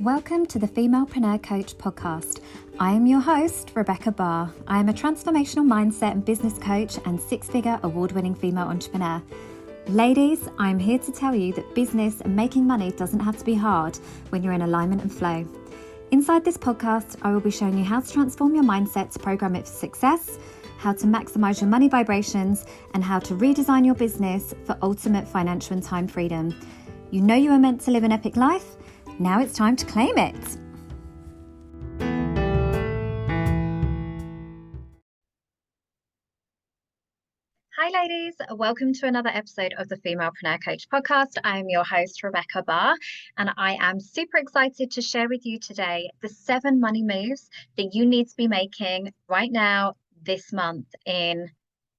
Welcome to the Femalepreneur Coach podcast. I am your host, Rebecca Barr. I am a transformational mindset and business coach and six-figure award-winning female entrepreneur. Ladies, I'm here to tell you that business and making money doesn't have to be hard when you're in alignment and flow. Inside this podcast, I will be showing you how to transform your mindset to program it for success, how to maximize your money vibrations, and how to redesign your business for ultimate financial and time freedom. You know you are meant to live an epic life. Now it's time to claim it. Hi ladies, welcome to another episode of the Femalepreneur Coach podcast. I am your host, Rebecca Barr, and I am super excited to share with you today the 7 money moves that you need to be making right now, this month in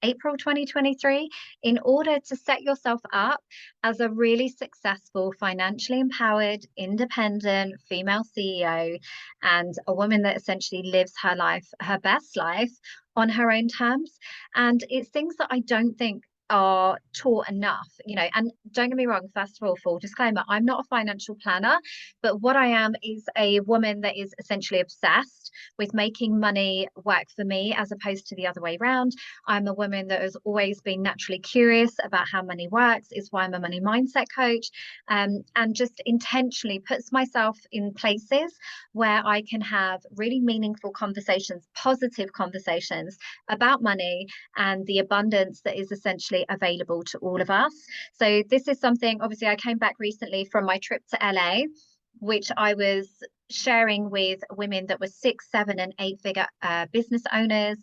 April 2023, in order to set yourself up as a really successful, financially empowered, independent female CEO and a woman that essentially lives her life, her best life, on her own terms. And it's things that I don't think are taught enough, and don't get me wrong, first of all, full disclaimer, I'm not a financial planner, but what I am is a woman that is essentially obsessed with making money work for me as opposed to the other way around. I'm a woman that has always been naturally curious about how money works, is why I'm a money mindset coach, and just intentionally puts myself in places where I can have really meaningful conversations, positive conversations about money and the abundance that is essentially available to all of us. So this is something, obviously, I came back recently from my trip to LA, which I was sharing with women that were 6, 7 and 8 figure business owners.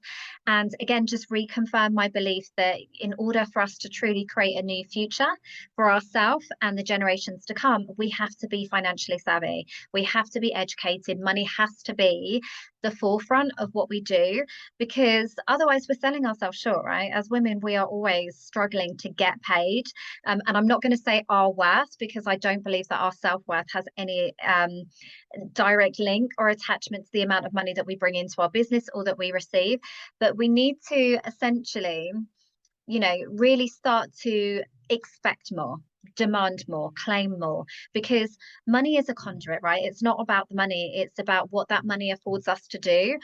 And again, just reconfirm my belief that in order for us to truly create a new future for ourselves and the generations to come, we have to be financially savvy. We have to be educated. Money has to be the forefront of what we do, because otherwise we're selling ourselves short, right? As women, we are always struggling to get paid. And I'm not going to say our worth, because I don't believe that our self-worth has any direct link or attachment to the amount of money that we bring into our business or that we receive. But we need to essentially, really start to expect more, demand more, claim more, because money is a conduit, right? It's not about the money. It's about what that money affords us to do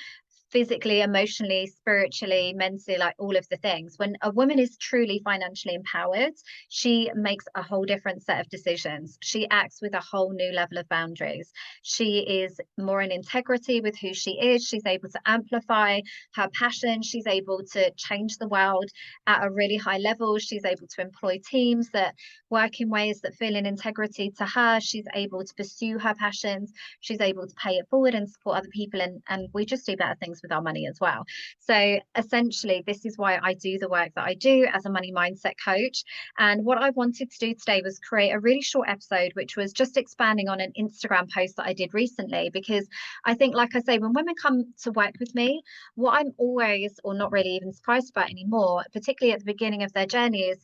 physically, emotionally, spiritually, mentally, like all of the things. When a woman is truly financially empowered, she makes a whole different set of decisions. She acts with a whole new level of boundaries. She is more in integrity with who she is. She's able to amplify her passion. She's able to change the world at a really high level. She's able to employ teams that work in ways that feel in integrity to her. She's able to pursue her passions. She's able to pay it forward and support other people. And we just do better things with our money as well. So essentially, this is why I do the work that I do as a money mindset coach. And what I wanted to do today was create a really short episode, which was just expanding on an Instagram post that I did recently, because I think, like I say, when women come to work with me, what I'm always, or not really even surprised about anymore, particularly at the beginning of their journey,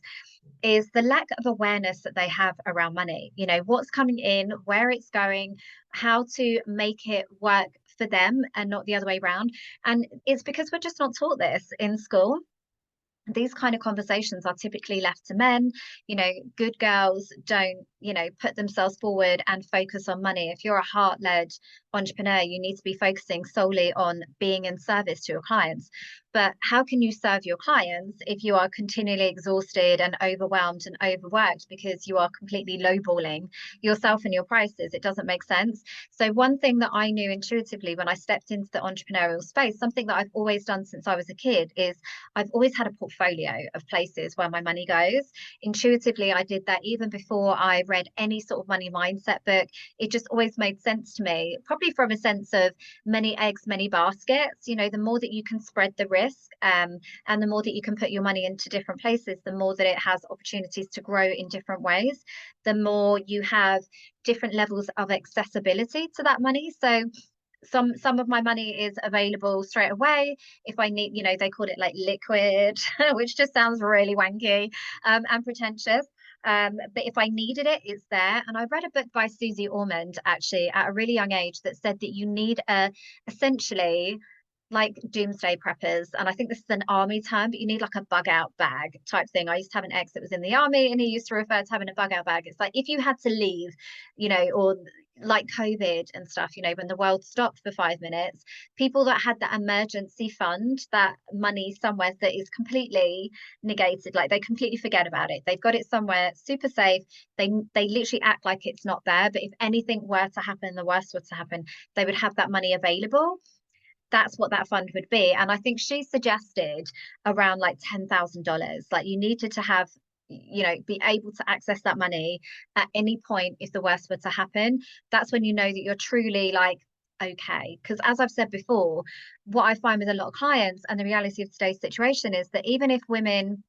is the lack of awareness that they have around money. What's coming in, where it's going, how to make it work for them and not the other way around. And it's because we're just not taught this in school. These kind of conversations are typically left to men. Good girls don't, put themselves forward and focus on money. If you're a heart-led entrepreneur, you need to be focusing solely on being in service to your clients. But how can you serve your clients if you are continually exhausted and overwhelmed and overworked because you are completely lowballing yourself and your prices? It doesn't make sense. So one thing that I knew intuitively when I stepped into the entrepreneurial space, something that I've always done since I was a kid, is I've always had a portfolio of places where my money goes. Intuitively, I did that even before I read any sort of money mindset book. It just always made sense to me, probably from a sense of many eggs, many baskets. The more that you can spread the risk, and the more that you can put your money into different places, the more that it has opportunities to grow in different ways, the more you have different levels of accessibility to that money. So some of my money is available straight away. If I need, they call it like liquid, which just sounds really wanky and pretentious. But if I needed it, it's there. And I read a book by Susie Ormond, actually, at a really young age, that said that you need essentially like doomsday preppers. And I think this is an army term, but you need like a bug out bag type thing. I used to have an ex that was in the army and he used to refer to having a bug out bag. It's like if you had to leave, or like COVID and stuff, you know, when the world stopped for 5 minutes, people that had that emergency fund, that money somewhere that is completely negated, like they completely forget about it. They've got it somewhere super safe. They literally act like it's not there. But if anything were to happen, the worst were to happen, they would have that money available. That's what that fund would be. And I think she suggested around like $10,000. Like you needed to have, you know, be able to access that money at any point if the worst were to happen. That's when you know that you're truly like, okay. Because as I've said before, what I find with a lot of clients and the reality of today's situation is that even if women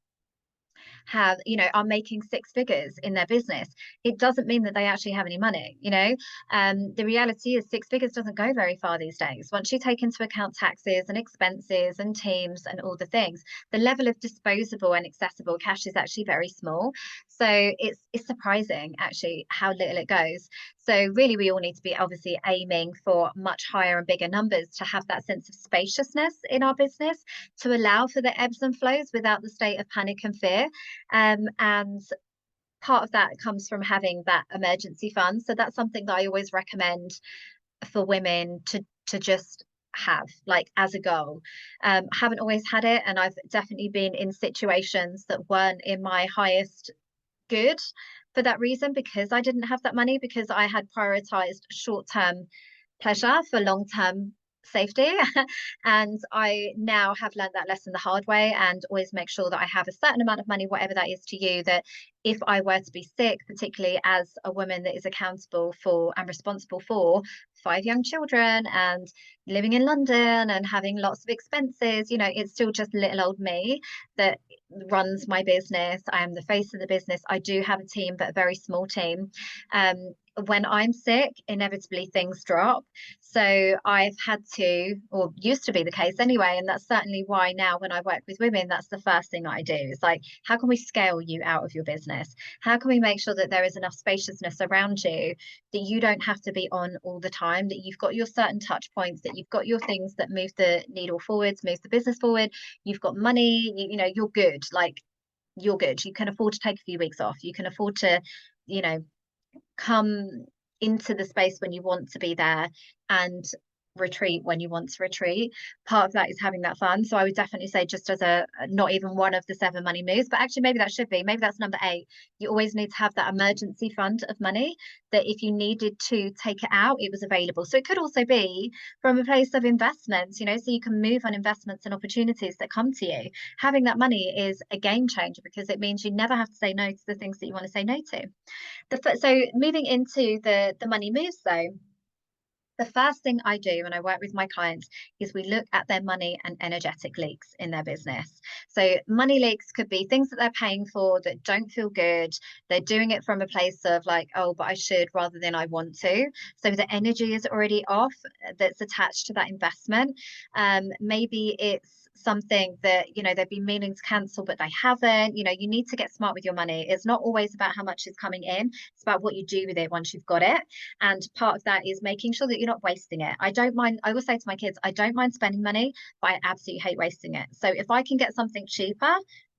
have, you know, are making six figures in their business, it doesn't mean that they actually have any money, you know. The reality is six figures doesn't go very far these days. Once you take into account taxes and expenses and teams and all the things, the level of disposable and accessible cash is actually very small. So it's surprising actually how little it goes. So really we all need to be obviously aiming for much higher and bigger numbers to have that sense of spaciousness in our business, to allow for the ebbs and flows without the state of panic and fear. And part of that comes from having that emergency fund. So that's something that I always recommend for women to just have like as a goal. Haven't always had it, and I've definitely been in situations that weren't in my highest good for that reason, because I didn't have that money, because I had prioritized short-term pleasure for long-term safety. And I now have learned that lesson the hard way, and always make sure that I have a certain amount of money, whatever that is to you, that if I were to be sick, particularly as a woman that is accountable for and responsible for 5 young children and living in London and having lots of expenses, you know, it's still just little old me that runs my business. I am the face of the business. I do have a team, but a very small team. When I'm sick, inevitably things drop. So I've had to, or used to be the case anyway, and that's certainly why now when I work with women, that's the first thing that I do. Is like, how can we scale you out of your business? How can we make sure that there is enough spaciousness around you that you don't have to be on all the time, that you've got your certain touch points, that you've got your things that move the needle forwards, move the business forward, you've got money, you know, you're good. Like, you're good. You can afford to take a few weeks off. You can afford to, you know, come into the space when you want to be there and retreat when you want to retreat. Part of that is having that fun. So I would definitely say, just as a not even one of the 7 money moves, but actually maybe that should be, maybe that's number 8. You always need to have that emergency fund of money that if you needed to take it out, it was available. So it could also be from a place of investments, you know, so you can move on investments and opportunities that come to you. Having that money is a game changer, because it means you never have to say no to the things that you want to say no to. So moving into the money moves though, the first thing I do when I work with my clients is we look at their money and energetic leaks in their business. So money leaks could be things that they're paying for that don't feel good. They're doing it from a place of like, oh, but I should, rather than I want to. So the energy is already off that's attached to that investment. Maybe it's something that, you know, they've been meaning to cancel but they haven't. You know, you need to get smart with your money. It's not always about how much is coming in, it's about what you do with it once you've got it. And part of that is making sure that you're not wasting it. I don't mind, I will say to my kids, I don't mind spending money, but I absolutely hate wasting it. So if I can get something cheaper,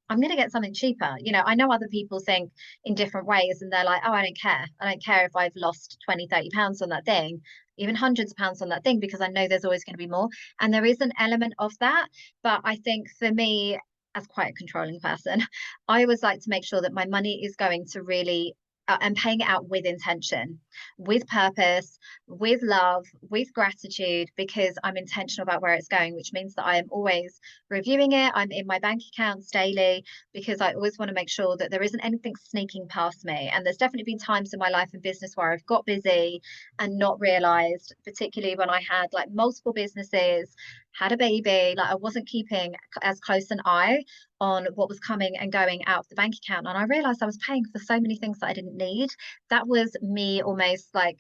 I'm going to get something cheaper. You know, I know other people think in different ways, and they're like, oh, I don't care. I don't care if I've lost 20, 30 pounds on that thing, even hundreds of pounds on that thing, because I know there's always going to be more. And there is an element of that. But I think for me, as quite a controlling person, I always like to make sure that my money is going to really and paying it out with intention, with purpose, with love, with gratitude, because I'm intentional about where it's going, which means that I am always reviewing it. I'm in my bank accounts daily, because I always want to make sure that there isn't anything sneaking past me. And there's definitely been times in my life and business where I've got busy and not realized, particularly when I had like multiple businesses, had a baby, like I wasn't keeping as close an eye on what was coming and going out of the bank account. And I realized I was paying for so many things that I didn't need. That was me almost like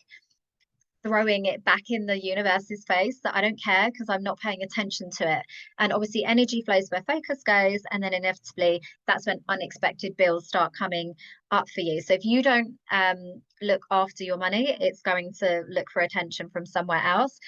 throwing it back in the universe's face that I don't care, because I'm not paying attention to it. And obviously energy flows where focus goes, and then inevitably that's when unexpected bills start coming up for you. So if you don't look after your money, it's going to look for attention from somewhere else.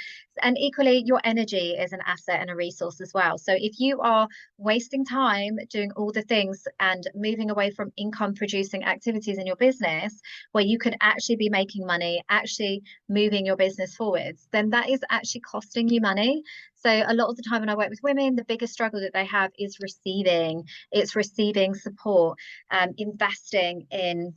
And equally, your energy is an asset and a resource as well. So if you are wasting time doing all the things and moving away from income producing activities in your business where you could actually be making money, actually moving your business forwards, then that is actually costing you money. So a lot of the time when I work with women, the biggest struggle that they have is receiving. It's receiving support, investing in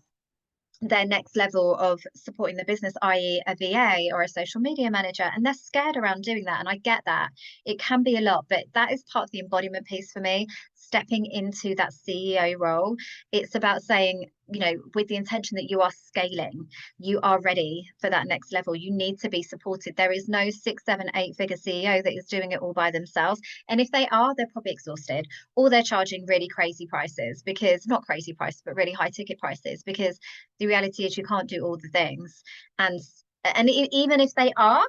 their next level of supporting the business, i.e. a VA or a social media manager, and they're scared around doing that. And I get that. It can be a lot, but that is part of the embodiment piece for me, stepping into that CEO role. It's about saying, you know, with the intention that you are scaling, you are ready for that next level. You need to be supported. There is no 6, 7, 8-figure CEO that is doing it all by themselves. And if they are, they're probably exhausted, or they're charging really crazy prices, because not crazy prices, but really high ticket prices, because the reality is you can't do all the things. And even if they are,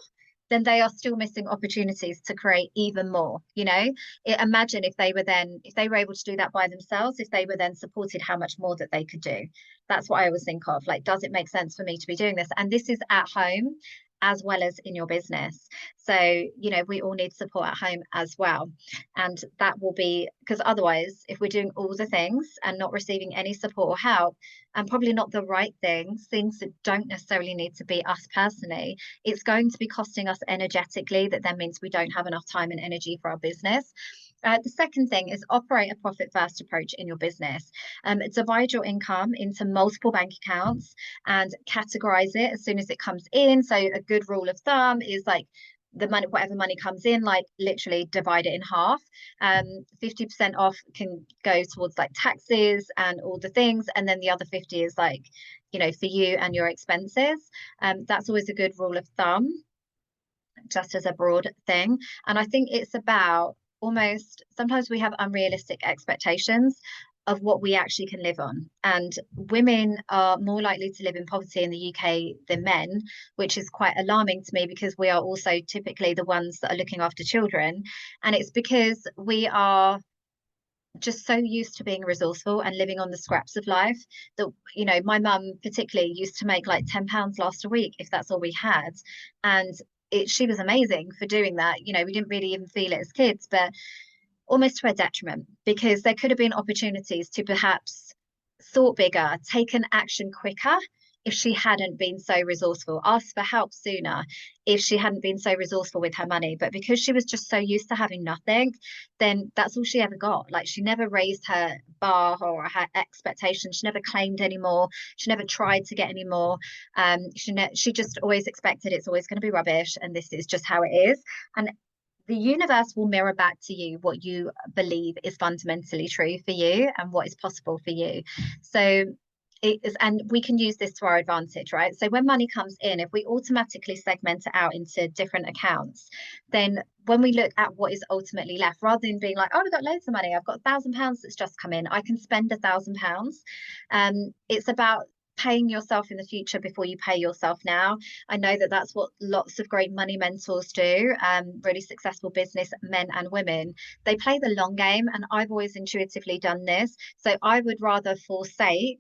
then they are still missing opportunities to create even more. You know, imagine if they were able to do that by themselves, if they were then supported, how much more that they could do. That's what I always think of, like, does it make sense for me to be doing this? And this is at home as well as in your business. So, you know, we all need support at home as well. And that will be, because otherwise, if we're doing all the things and not receiving any support or help, and probably not the right things that don't necessarily need to be us personally, it's going to be costing us energetically. That then means we don't have enough time and energy for our business. The second thing is operate a profit first approach in your business. Divide your income into multiple bank accounts and categorize it as soon as it comes in. So a good rule of thumb is like, the money, whatever money comes in, like literally divide it in half. 50% off can go towards like taxes and all the things, and then the other 50 is like, you know, for you and your expenses. That's always a good rule of thumb, just as a broad thing. And I think it's about, almost sometimes we have unrealistic expectations of what we actually can live on. And women are more likely to live in poverty in the UK than men, which is quite alarming to me, because we are also typically the ones that are looking after children. And it's because we are just so used to being resourceful and living on the scraps of life that, you know, my mum particularly used to make like £10 last a week if that's all we had. And she was amazing for doing that. You know, we didn't really even feel it as kids, but almost to her detriment, because there could have been opportunities to perhaps thought bigger, taken action quicker, if she hadn't been so resourceful, asked for help sooner, if she hadn't been so resourceful with her money. But because she was just so used to having nothing, then that's all she ever got. Like, she never raised her bar or her expectations. She never claimed any more. She never tried to get any more. She just always expected it's always going to be rubbish, and this is just how it is. And the universe will mirror back to you what you believe is fundamentally true for you and what is possible for you. So it is, and we can use this to our advantage, right? So when money comes in, if we automatically segment it out into different accounts, then when we look at what is ultimately left, rather than being like, oh, we've got loads of money, I've got £1,000 that's just come in, I can spend £1,000. It's about paying yourself in the future before you pay yourself now. I know that that's what lots of great money mentors do, really successful business men and women. They play the long game, and I've always intuitively done this. So I would rather forsake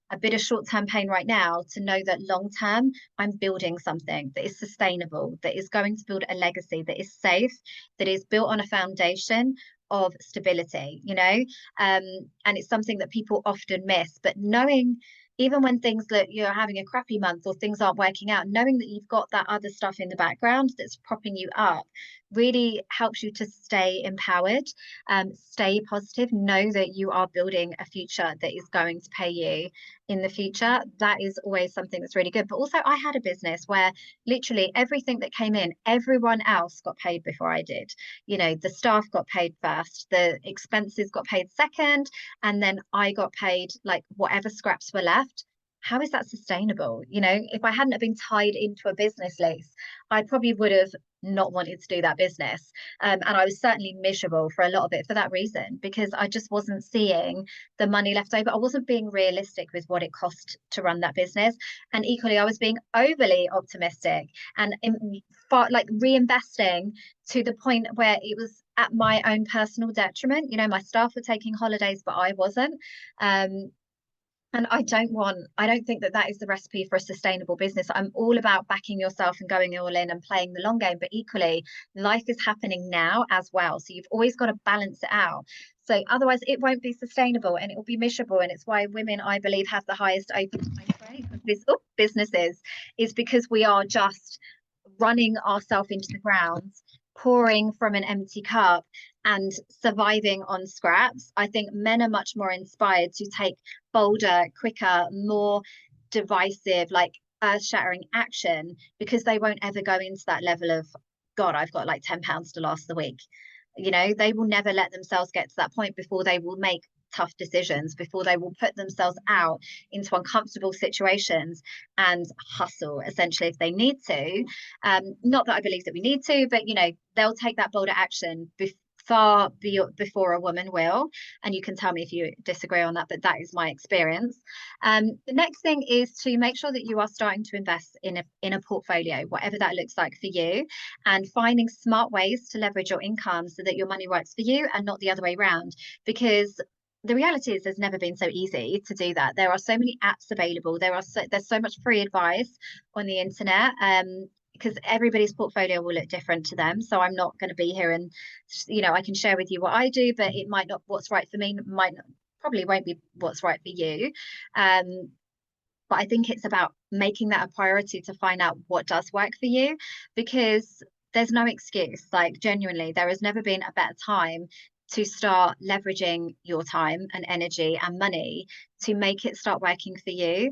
a bit of short-term pain right now to know that long-term I'm building something that is sustainable, that is going to build a legacy, that is safe, that is built on a foundation of stability, you know. And it's something that people often miss. But knowing, even when things look, you're having a crappy month or things aren't working out, knowing that you've got that other stuff in the background that's propping you up really helps you to stay empowered, stay positive, know that you are building a future that is going to pay you in the future. That is always something that's really good. But also, I had a business where literally everything that came in, everyone else got paid before I did. You know, the staff got paid first, the expenses got paid second, and then I got paid like whatever scraps were left. How is that sustainable? You know, if I hadn't have been tied into a business lease, I probably would have not wanted to do that business. And I was certainly miserable for a lot of it for that reason, because I just wasn't seeing the money left over. I wasn't being realistic with what it cost to run that business. And equally, I was being overly optimistic and like reinvesting to the point where it was at my own personal detriment. You know, my staff were taking holidays, but I wasn't. And I don't think that that is the recipe for a sustainable business. I'm all about backing yourself and going all in and playing the long game, but equally, life is happening now as well. So you've always got to balance it out. So otherwise, it won't be sustainable and it will be miserable. And it's why women, I believe, have the highest open rate of businesses, is because we are just running ourselves into the ground, pouring from an empty cup and surviving on scraps. I think men are much more inspired to take bolder, quicker, more divisive, like earth-shattering action, because they won't ever go into that level of, God, I've got like £10 to last the week. You know, they will never let themselves get to that point before they will make tough decisions, before they will put themselves out into uncomfortable situations and hustle essentially if they need to. Not that I believe that we need to, but you know, they'll take that bolder action before a woman will. And you can tell me if you disagree on that, but that is my experience. The next thing is to make sure that you are starting to invest in a portfolio, whatever that looks like for you, and finding smart ways to leverage your income so that your money works for you and not the other way around. Because the reality is there's never been so easy to do that. There are so many apps available. There's so much free advice on the internet. Because everybody's portfolio will look different to them. So I'm not going to be here and, you know, I can share with you what I do, but it might not, what's right for me might not, probably won't be what's right for you. But I think it's about making that a priority to find out what does work for you, because there's no excuse. Like, genuinely, there has never been a better time to start leveraging your time and energy and money to make it start working for you.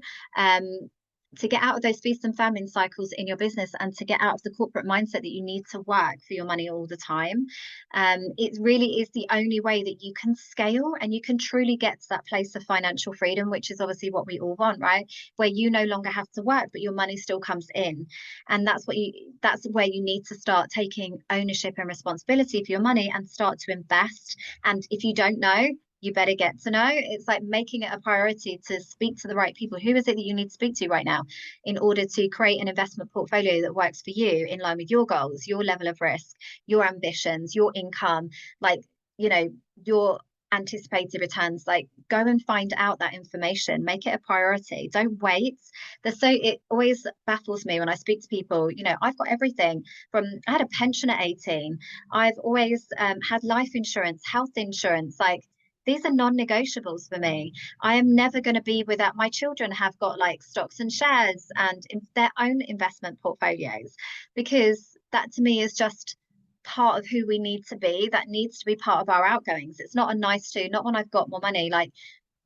To get out of those feast and famine cycles in your business, and to get out of the corporate mindset that you need to work for your money all the time. It really is the only way that you can scale and you can truly get to that place of financial freedom, which is obviously what we all want, right? Where you no longer have to work, but your money still comes in. And that's where you need to start taking ownership and responsibility for your money and start to invest. And if you don't know, you better get to know. It's like making it a priority to speak to the right people. Who is it that you need to speak to right now in order to create an investment portfolio that works for you in line with your goals, your level of risk, your ambitions, your income, like, you know, your anticipated returns. Like, go and find out that information, make it a priority. Don't wait. It always baffles me when I speak to people. You know, I've got everything from, I had a pension at 18. I've always had life insurance, health insurance. Like, these are non-negotiables for me. I am never going to be without. My children have got like stocks and shares and their own investment portfolios, because that to me is just part of who we need to be. That needs to be part of our outgoings. It's not a nice to, not when I've got more money. Like,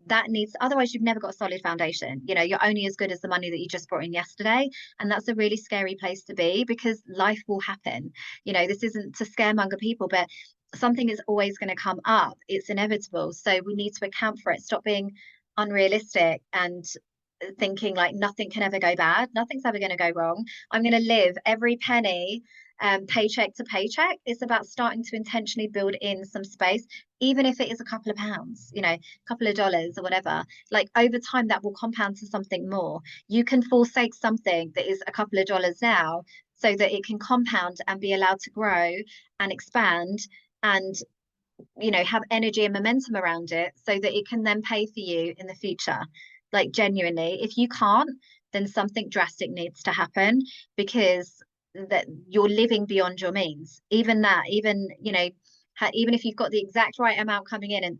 that needs, otherwise you've never got a solid foundation. You know, you're only as good as the money that you just brought in yesterday. And that's a really scary place to be, because life will happen. You know, this isn't to scaremonger people, but something is always going to come up. It's inevitable. So we need to account for it. Stop being unrealistic and thinking like nothing can ever go bad. Nothing's ever going to go wrong. I'm going to live every penny paycheck to paycheck. It's about starting to intentionally build in some space, even if it is a couple of pounds, you know, a couple of dollars or whatever. Like, over time, that will compound to something more. You can forsake something that is a couple of dollars now so that it can compound and be allowed to grow and expand and, you know, have energy and momentum around it so that it can then pay for you in the future. Like, genuinely, if you can't, then something drastic needs to happen, because that you're living beyond your means. Even that, even, you know, even if you've got the exact right amount coming in and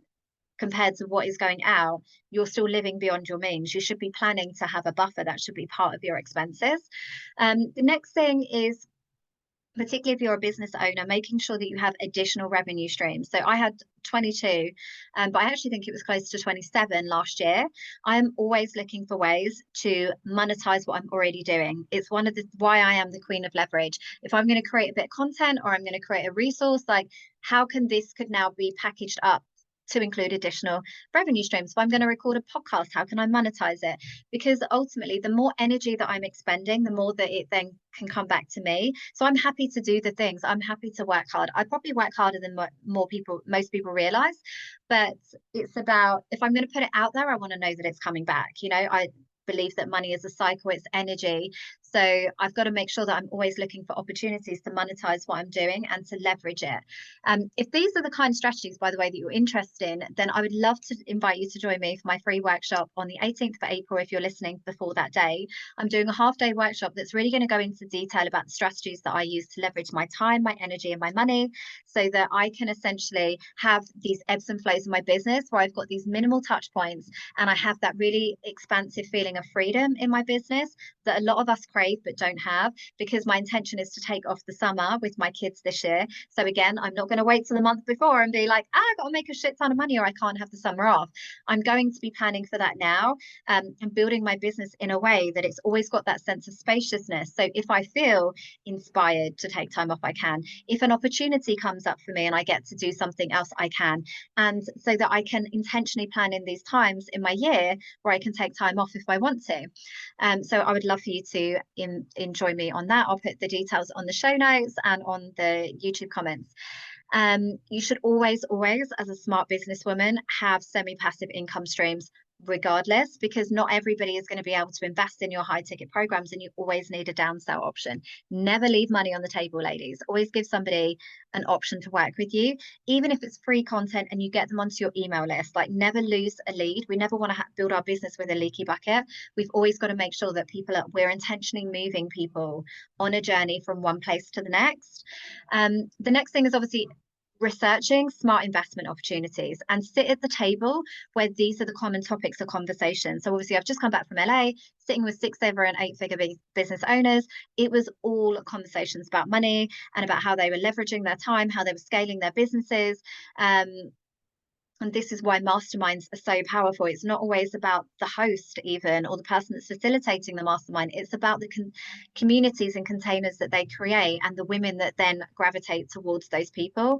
compared to what is going out, you're still living beyond your means. You should be planning to have a buffer. That should be part of your expenses. The next thing is, particularly if you're a business owner, making sure that you have additional revenue streams. So I had 22, but I actually think it was close to 27 last year. I am always looking for ways to monetize what I'm already doing. It's one of the why I am the queen of leverage. If I'm going to create a bit of content, or I'm going to create a resource, like, how can this could now be packaged up to include additional revenue streams? If I'm going to record a podcast, how can I monetize it? Because ultimately, the more energy that I'm expending, the more that it then can come back to me. So I'm happy to do the things. I'm happy to work hard. I probably work harder than most people realize. But it's about, if I'm going to put it out there, I want to know that it's coming back. You know, I believe that money is a cycle, it's energy. So I've got to make sure that I'm always looking for opportunities to monetize what I'm doing and to leverage it. If these are the kind of strategies, by the way, that you're interested in, then I would love to invite you to join me for my free workshop on the 18th of April. If you're listening before that day, I'm doing a half-day workshop that's really going to go into detail about the strategies that I use to leverage my time, my energy, and my money, so that I can essentially have these ebbs and flows in my business where I've got these minimal touch points and I have that really expansive feeling of freedom in my business that a lot of us crave but don't have, because my intention is to take off the summer with my kids this year. So again, I'm not going to wait till the month before and be like, I got to make a shit ton of money or I can't have the summer off. I'm going to be planning for that now, and building my business in a way that it's always got that sense of spaciousness. So if I feel inspired to take time off, I can. If an opportunity comes up for me and I get to do something else, I can. And so that I can intentionally plan in these times in my year where I can take time off if I want to. So I would love for you to join me on that. I'll put the details on the show notes and on the YouTube comments. You should always, as a smart businesswoman, have semi-passive income streams regardless, because not everybody is going to be able to invest in your high ticket programs, and you always need a downsell option. Never leave money on the table, ladies. Always give somebody an option to work with you, even if it's free content and you get them onto your email list. Like, never lose a lead. We never want to build our business with a leaky bucket. We've always got to make sure that we're intentionally moving people on a journey from one place to the next. The next thing is obviously researching smart investment opportunities, and sit at the table where these are the common topics of conversation. So obviously I've just come back from LA, sitting with 6, 7 and 8 figure business owners. It was all conversations about money and about how they were leveraging their time, how they were scaling their businesses. And this is why masterminds are so powerful. It's not always about the host even, or the person that's facilitating the mastermind. It's about the communities and containers that they create and the women that then gravitate towards those people.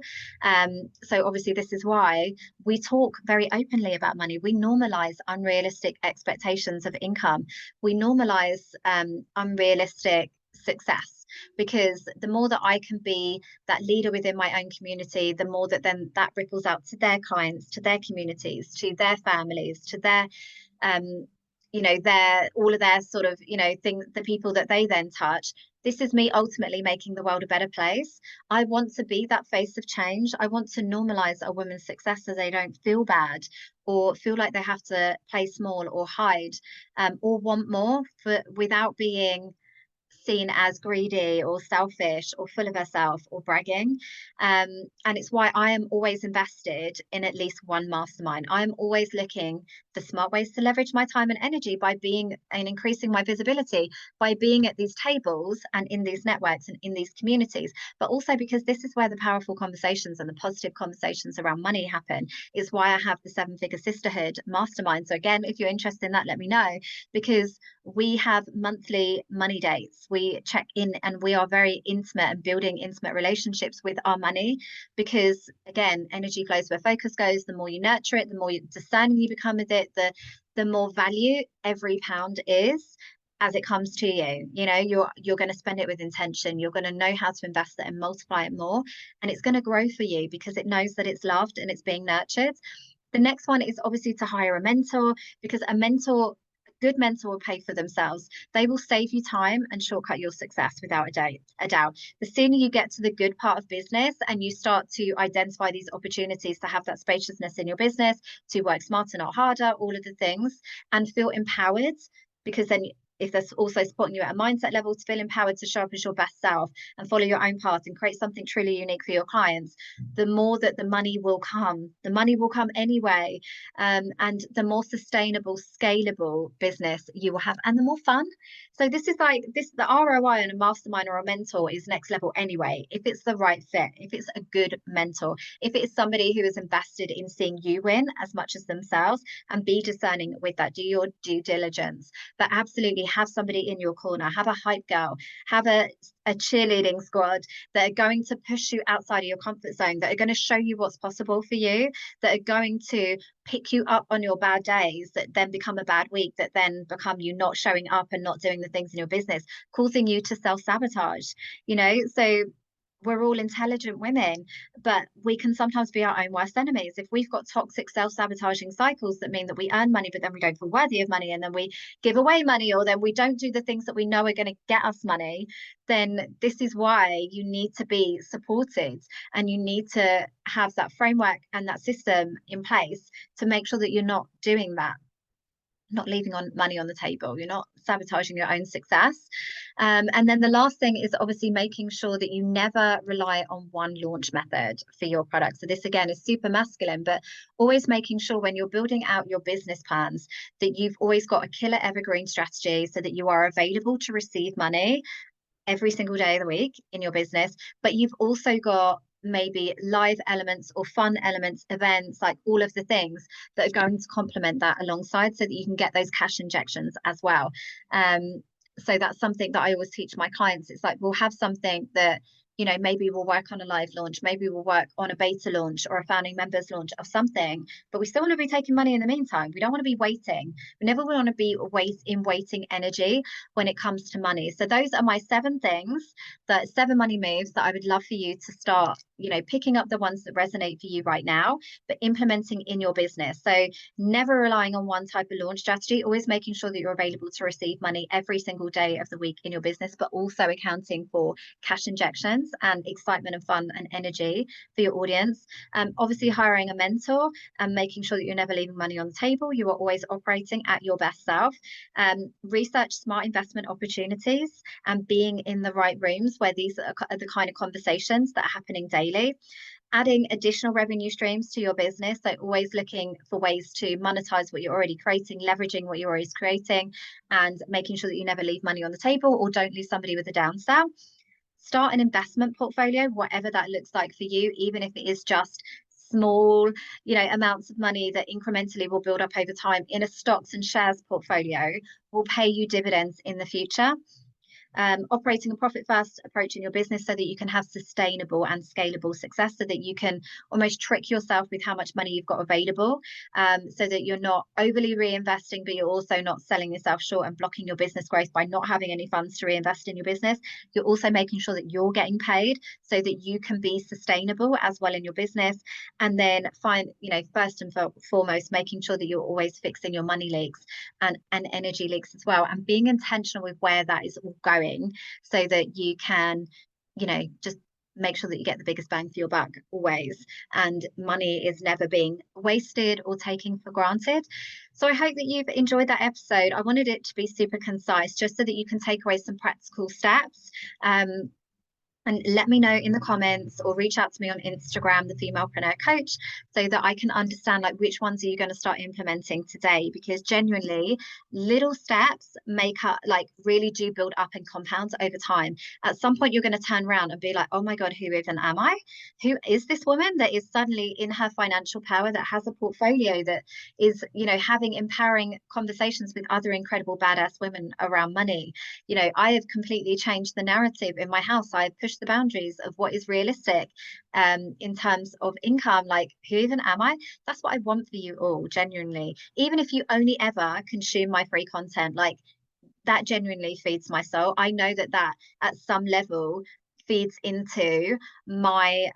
So obviously this is why we talk very openly about money. We normalize unrealistic expectations of income. We normalize unrealistic success, because the more that I can be that leader within my own community, the more that then that ripples out to their clients, to their communities, to their families, to their their all of their sort of things, the people that they then touch. This is me ultimately making the world a better place. I want to be that face of change. I want to normalize a woman's success so they don't feel bad or feel like they have to play small or hide, or want more without being seen as greedy or selfish or full of herself or bragging. And it's why I am always invested in at least one mastermind. I'm always looking for smart ways to leverage my time and energy by being and increasing my visibility by being at these tables and in these networks and in these communities, but also because this is where the powerful conversations and the positive conversations around money happen. Is why I have the 7-figure sisterhood mastermind. So again, if you're interested in that, let me know, because we have monthly money dates. We check in and we are very intimate and building intimate relationships with our money, because again, energy flows where focus goes. The more you nurture it, the more discerning you become with it, the more value every pound is as it comes to you. You're going to spend it with intention. You're going to know how to invest it and multiply it more, and it's going to grow for you because it knows that it's loved and it's being nurtured. The next one is obviously to hire a mentor, because a good mentor will pay for themselves. They will save you time and shortcut your success without a doubt. The sooner you get to the good part of business and you start to identify these opportunities to have that spaciousness in your business, to work smarter, not harder, all of the things, and feel empowered, because then if there's also supporting you at a mindset level to feel empowered to show up as your best self and follow your own path and create something truly unique for your clients, the more that the money will come anyway. And the more sustainable, scalable business you will have, and the more fun. So this is the ROI on a mastermind or a mentor is next level anyway, if it's the right fit, if it's a good mentor, if it's somebody who is invested in seeing you win as much as themselves. And be discerning with that. Do your due diligence, but absolutely have somebody in your corner, have a hype girl, have a cheerleading squad that are going to push you outside of your comfort zone, that are going to show you what's possible for you, that are going to pick you up on your bad days that then become a bad week, that then become you not showing up and not doing the things in your business, causing you to self-sabotage. So we're all intelligent women, but we can sometimes be our own worst enemies. If we've got toxic self-sabotaging cycles that mean that we earn money, but then we don't feel worthy of money, and then we give away money, or then we don't do the things that we know are going to get us money, then this is why you need to be supported, and you need to have that framework and that system in place to make sure that you're not doing that, not leaving money on the table, you're not sabotaging your own success. And then the last thing is obviously making sure that you never rely on one launch method for your product. So this again is super masculine, but always making sure when you're building out your business plans that you've always got a killer evergreen strategy so that you are available to receive money every single day of the week in your business, but you've also got maybe live elements or fun elements, events, like all of the things that are going to complement that alongside so that you can get those cash injections as well. So that's something that I always teach my clients. It's like, we'll have something that, maybe we'll work on a live launch, maybe we'll work on a beta launch or a founding members launch of something, but we still want to be taking money in the meantime. We don't want to be waiting. We never want to be waiting energy when it comes to money. So those are my 7 things, the 7 money moves that I would love for you to start, picking up the ones that resonate for you right now, but implementing in your business. So never relying on one type of launch strategy, always making sure that you're available to receive money every single day of the week in your business, but also accounting for cash injections and excitement and fun and energy for your audience. Obviously hiring a mentor and making sure that you're never leaving money on the table. You are always operating at your best self. Research smart investment opportunities and being in the right rooms where these are the kind of conversations that are happening daily. Adding additional revenue streams to your business, so always looking for ways to monetize what you're already creating, leveraging what you're always creating, and making sure that you never leave money on the table or don't leave somebody with a downsell. Start an investment portfolio, whatever that looks like for you, even if it is just small, amounts of money that incrementally will build up over time in a stocks and shares portfolio, will pay you dividends in the future. Operating a profit first approach in your business so that you can have sustainable and scalable success, so that you can almost trick yourself with how much money you've got available, so that you're not overly reinvesting, but you're also not selling yourself short and blocking your business growth by not having any funds to reinvest in your business. You're also making sure that you're getting paid so that you can be sustainable as well in your business. And then first and foremost, making sure that you're always fixing your money leaks and energy leaks as well, and being intentional with where that is all going, so that you can, just make sure that you get the biggest bang for your buck always, and money is never being wasted or taken for granted. So I hope that you've enjoyed that episode. I wanted it to be super concise, just so that you can take away some practical steps. And let me know in the comments or reach out to me on Instagram, the Femalepreneur Coach, so that I can understand which ones are you going to start implementing today, because genuinely little steps make up, really do build up and compound over time. At some point, you're going to turn around and be like, oh my God, who even am I? Who is this woman that is suddenly in her financial power, that has a portfolio, that is, having empowering conversations with other incredible badass women around money? I have completely changed the narrative in my house. I have pushed the boundaries of what is realistic in terms of income. Who even am I? That's what I want for you all, genuinely. Even if you only ever consume my free content, that genuinely feeds my soul. I know that at some level feeds into my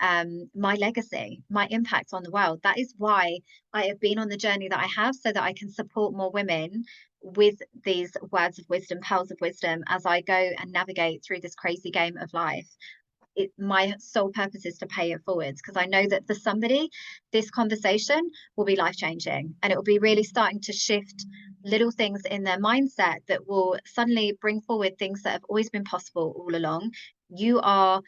my legacy, my impact on the world. That is why I have been on the journey that I have, so that I can support more women with these words of wisdom, pearls of wisdom, as I go and navigate through this crazy game of life. My sole purpose is to pay it forwards, because I know that for somebody, this conversation will be life-changing, and it will be really starting to shift little things in their mindset that will suddenly bring forward things that have always been possible all along. You are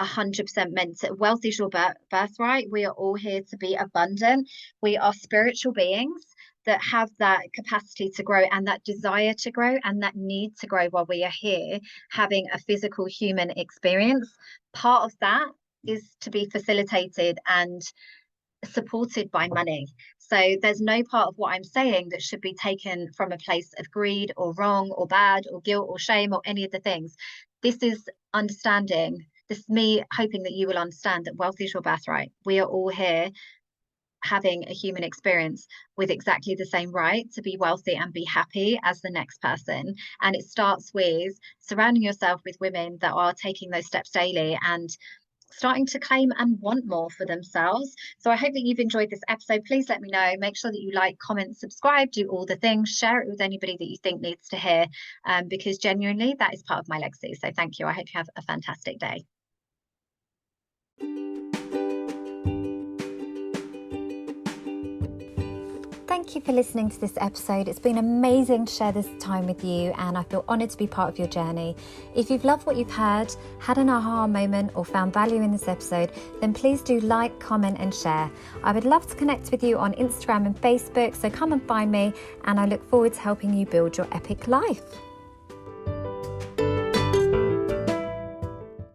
100% meant to. Wealth is your birthright. We are all here to be abundant. We are spiritual beings that have that capacity to grow, and that desire to grow, and that need to grow while we are here having a physical human experience. Part of that is to be facilitated and supported by money. So there's no part of what I'm saying that should be taken from a place of greed or wrong or bad or guilt or shame or any of the things. This is understanding. This is me hoping that you will understand that wealth is your birthright. We are all here having a human experience with exactly the same right to be wealthy and be happy as the next person. And it starts with surrounding yourself with women that are taking those steps daily and starting to claim and want more for themselves. So I hope that you've enjoyed this episode. Please let me know. Make sure that you like, comment, subscribe, do all the things, share it with anybody that you think needs to hear, because genuinely that is part of my legacy. So thank you. I hope you have a fantastic day. Thank you for listening to this episode. It's been amazing to share this time with you, and I feel honoured to be part of your journey. If you've loved what you've heard, had an aha moment, or found value in this episode, then please do like, comment and share. I would love to connect with you on Instagram and Facebook, so come and find me, and I look forward to helping you build your epic life.